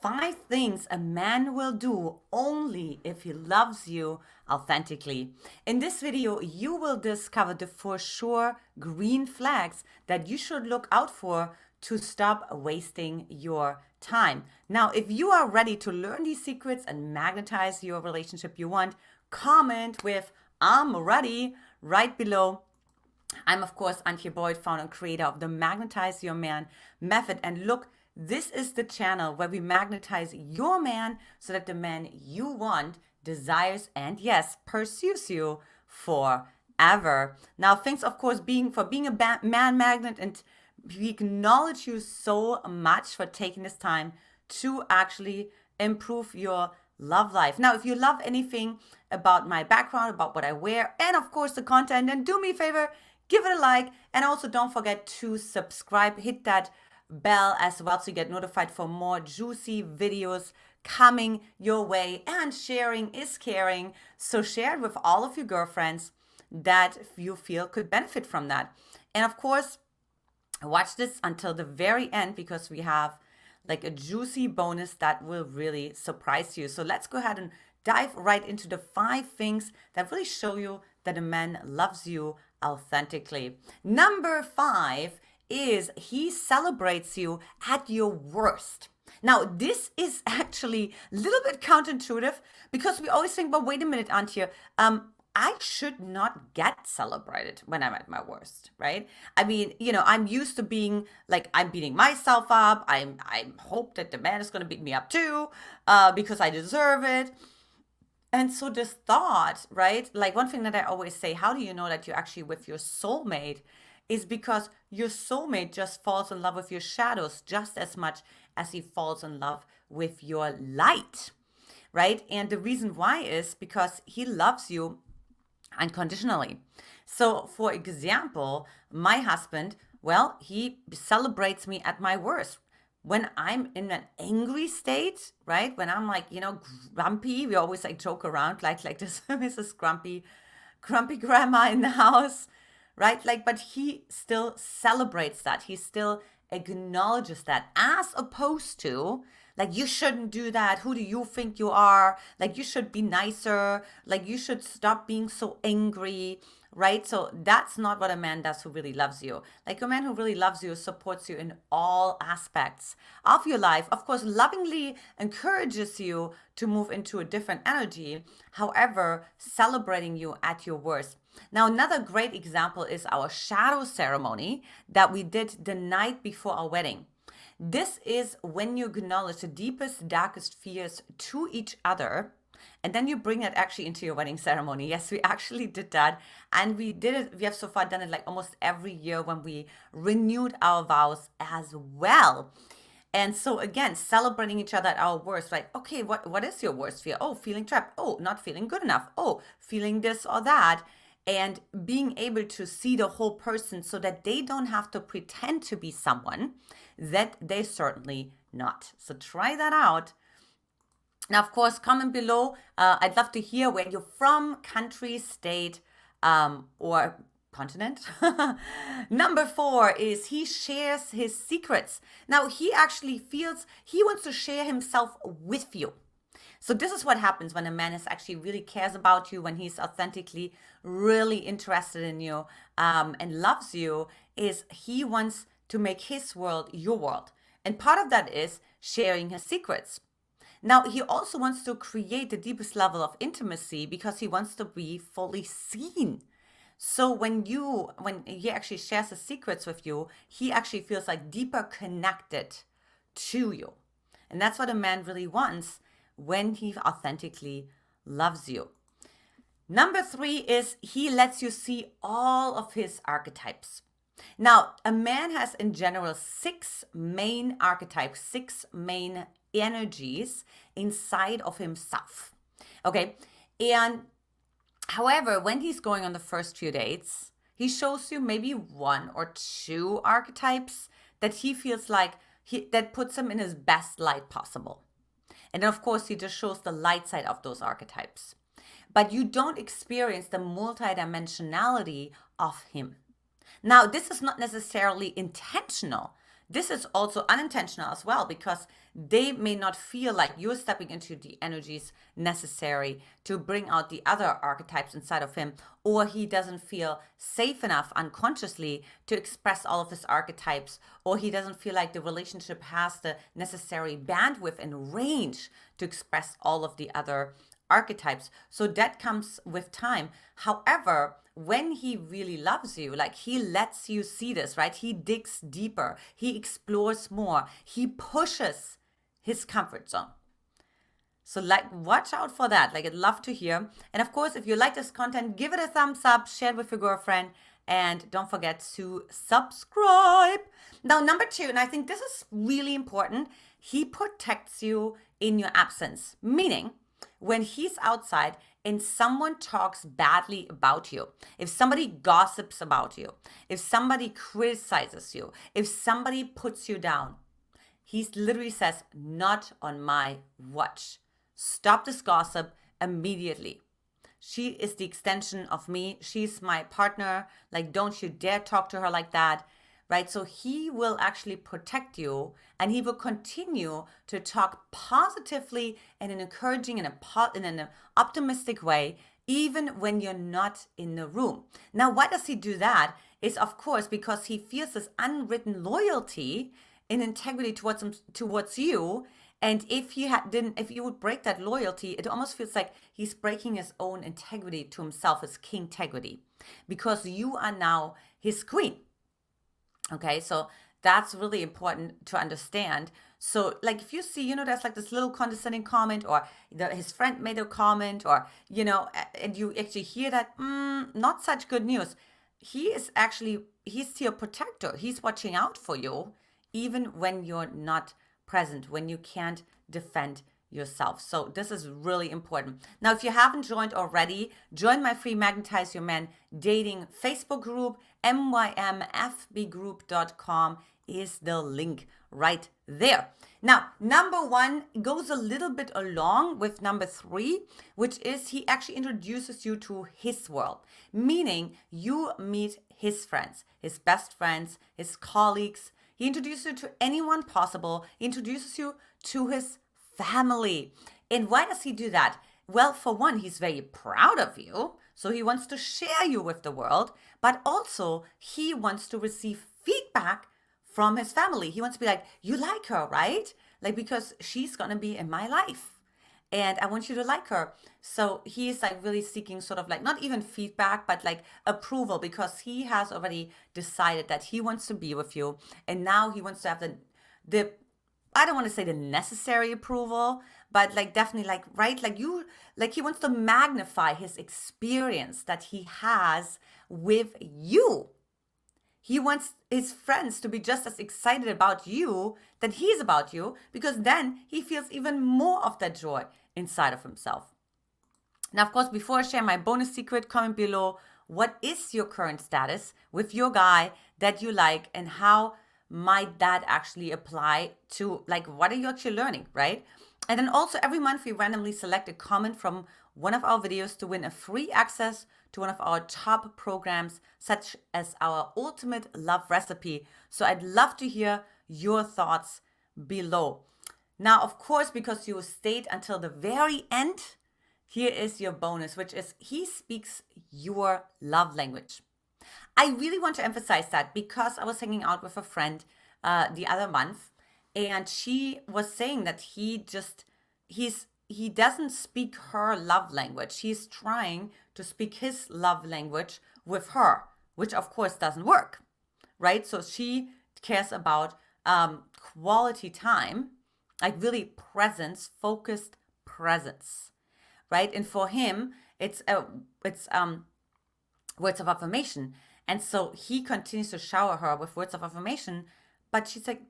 5 things a man will do only if he loves you authentically. In this video, you will discover the for sure green flags that you should look out for to stop wasting your time. Now, if you are ready to learn these secrets and magnetize your relationship you want, comment with "I'm ready" right below. I'm, of course, Antia, founder and creator of the Magnetize Your Man method. And look, this is the channel where we magnetize your man so that the man you want desires and, yes, pursues you forever. Now, thanks, of course, for being a man magnet, and we acknowledge you so much for taking this time to actually improve your love life. Now, if you love anything about my background, about what I wear, and of course the content, then do me a favor, give it a like, and also don't forget to subscribe, hit that bell as well so you get notified for more juicy videos coming your way. And sharing is caring, so share it with all of your girlfriends that you feel could benefit from that. And of course, watch this until the very end because we have like a juicy bonus that will really surprise you. So let's go ahead and dive right into the 5 things that really show you that a man loves you authentically. Number 5 is he celebrates you at your worst. Now, this is actually a little bit counterintuitive because we always think, well, wait a minute, Antia, I should not get celebrated when I'm at my worst, right? I mean, I'm used to being like, I'm beating myself up. I hope that the man is going to beat me up too, because I deserve it. And so this thought, right? Like one thing that I always say, how do you know that you're actually with your soulmate? Is because your soulmate just falls in love with your shadows just as much as he falls in love with your light, right? And the reason why is because he loves you unconditionally. So, for example, my husband, well, he celebrates me at my worst. When I'm in an angry state, right? When I'm like, grumpy, we always like joke around like this Mrs. Grumpy grandma in the house, right? Like, but he still celebrates that. He still acknowledges that, as opposed to like, you shouldn't do that. Who do you think you are? Like, you should be nicer. Like, you should stop being so angry, right? So that's not what a man does who really loves you. Like, a man who really loves you supports you in all aspects of your life. Of course, lovingly encourages you to move into a different energy. However, celebrating you at your worst. Now, another great example is our shadow ceremony that we did the night before our wedding. This is when you acknowledge the deepest, darkest fears to each other, and then you bring that actually into your wedding ceremony. Yes, we actually did that, and we did it. We have so far done it like almost every year when we renewed our vows as well. And so again, celebrating each other at our worst, like, okay, what is your worst fear? Oh, feeling trapped. Oh, not feeling good enough. Oh, feeling this or that. And being able to see the whole person so that they don't have to pretend to be someone that they're certainly not. So try that out. Now, of course, comment below. I'd love to hear where you're from, country, state, or continent. Number 4 is he shares his secrets. Now, he actually feels he wants to share himself with you. So this is what happens when a man is actually really cares about you, when he's authentically really interested in you, and loves you, is he wants to make his world your world. And part of that is sharing his secrets. Now, he also wants to create the deepest level of intimacy because he wants to be fully seen. So when he actually shares his secrets with you, he actually feels like deeper connected to you. And that's what a man really wants when he authentically loves you. Number 3 is he lets you see all of his archetypes. Now, a man has in general 6 main archetypes, 6 main energies inside of himself. Okay. And however, when he's going on the first few dates, he shows you maybe 1 or 2 archetypes that he feels like that puts him in his best light possible. And then, of course, he just shows the light side of those archetypes. But you don't experience the multidimensionality of him. Now, this is not necessarily intentional. This is also unintentional as well, because they may not feel like you're stepping into the energies necessary to bring out the other archetypes inside of him, or he doesn't feel safe enough unconsciously to express all of his archetypes, or he doesn't feel like the relationship has the necessary bandwidth and range to express all of the other archetypes. So that comes with time. However, when he really loves you, like he lets you see this, right? He digs deeper, he explores more, he pushes his comfort zone. So like, watch out for that. Like, I'd love to hear. And of course, if you like this content, give it a thumbs up, share it with your girlfriend, and don't forget to subscribe. Now, number 2, and I think this is really important, he protects you in your absence. Meaning, when he's outside and someone talks badly about you, if somebody gossips about you, if somebody criticizes you, if somebody puts you down, he literally says, not on my watch. Stop this gossip immediately. She is the extension of me. She's my partner. Like, don't you dare talk to her like that. Right? So he will actually protect you, and he will continue to talk positively and in encouraging in an optimistic way, even when you're not in the room. Now, why does he do that? Is of course because he feels this unwritten loyalty and integrity towards you. And if you would break that loyalty, it almost feels like he's breaking his own integrity to himself, his king integrity, because you are now his queen. Okay, so that's really important to understand. So like, if you see, there's like this little condescending comment, or his friend made a comment, or, and you actually hear that, not such good news. He's your protector. He's watching out for you, even when you're not present, when you can't defend yourself. So this is really important. Now, if you haven't joined already, join my free Magnetize Your Man dating Facebook group. mymfbgroup.com is the link right there. Now, number 1 goes a little bit along with number 3, which is he actually introduces you to his world, meaning you meet his friends, his best friends, his colleagues. He introduces you to anyone possible. He introduces you to his family. And why does he do that? Well, for one, he's very proud of you. So he wants to share you with the world, but also he wants to receive feedback from his family. He wants to be like, you like her, right? Like, because she's going to be in my life and I want you to like her. So he is like really seeking sort of like, not even feedback, but like approval, because he has already decided that he wants to be with you. And now he wants to have the I don't want to say the necessary approval, but like definitely like, right? Like he wants to magnify his experience that he has with you. He wants his friends to be just as excited about you than he's about you, because then he feels even more of that joy inside of himself. Now, of course, before I share my bonus secret, comment below, what is your current status with your guy that you like, and how might that actually apply to, like, what are you actually learning, right? And then also every month we randomly select a comment from one of our videos to win a free access to one of our top programs, such as our ultimate love recipe. So I'd love to hear your thoughts below. Now, of course, because you stayed until the very end, here is your bonus, which is he speaks your love language. I really want to emphasize that, because I was hanging out with a friend the other month, and she was saying that he doesn't speak her love language. He's trying to speak his love language with her, which of course doesn't work, right? So she cares about quality time, like really presence, focused presence, right? And for him, it's words of affirmation. And so he continues to shower her with words of affirmation, but she's like,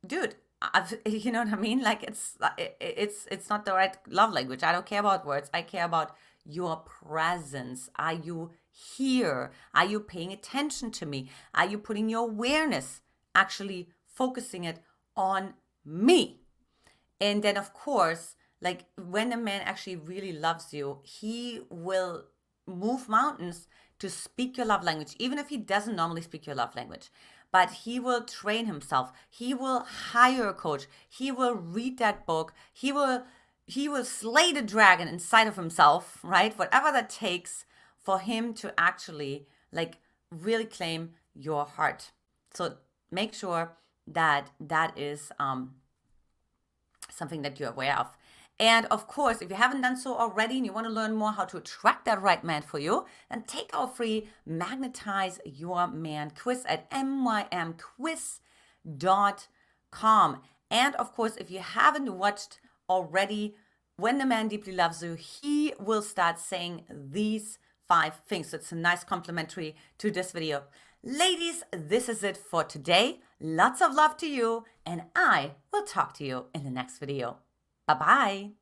dude, you know what I mean? Like, it's not the right love language. I don't care about words. I care about your presence. Are you here? Are you paying attention to me? Are you putting your awareness, actually focusing it on me? And then, of course, like, when a man actually really loves you, he will move mountains to speak your love language, even if he doesn't normally speak your love language. but he will train himself. He will hire a coach. He will read that book. He will slay the dragon inside of himself, right? Whatever that takes for him to actually like really claim your heart. So make sure that that is something that you're aware of. And of course, if you haven't done so already and you want to learn more how to attract that right man for you, then take our free Magnetize Your Man quiz at mymquiz.com. And of course, if you haven't watched already When the Man Deeply Loves You, he will start saying these 5 things. So it's a nice complimentary to this video. Ladies, this is it for today. Lots of love to you, and I will talk to you in the next video. Bye-bye.